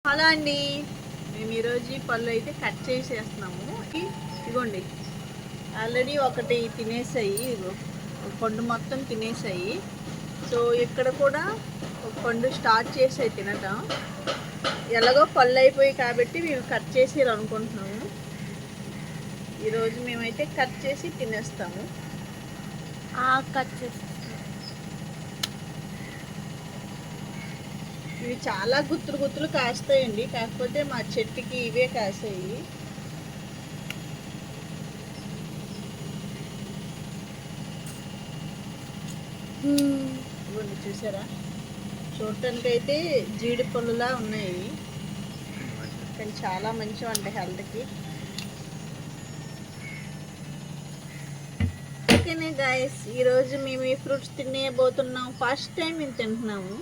Hello అండి, మేము ఈరోజు ఈ పళ్ళు అయితే కట్ చేసేస్తున్నాము. ఇదిగోండి, ఆల్రెడీ ఒకటి తినేసాయి. ఇదిగో ఒక పండు మొత్తం తినేసాయి. సో ఇక్కడ కూడా ఒక పండు స్టార్ట్ చేసాయి తినటం. ఎలాగో పళ్ళు అయిపోయి కాబట్టి మేము కట్ చేసి అనుకుంటున్నాము. ఈరోజు మేమైతే కట్ చేసి తినేస్తాము. కట్ చేసి ఇవి చాలా గుత్తులు గుత్తులు కాస్తాయండి, కాకపోతే మా చెట్టుకి ఇవే కాసాయి. ఇవ్వండి, చూసారా, చూడటానికి అయితే జీడి పళ్ళులా ఉన్నాయి, కానీ చాలా మంచివి అంట హెల్త్కి. ఓకేనే గాయస్, ఈరోజు మేము ఈ ఫ్రూట్స్ తినేయబోతున్నాం. ఫస్ట్ టైం మేము తింటున్నాము.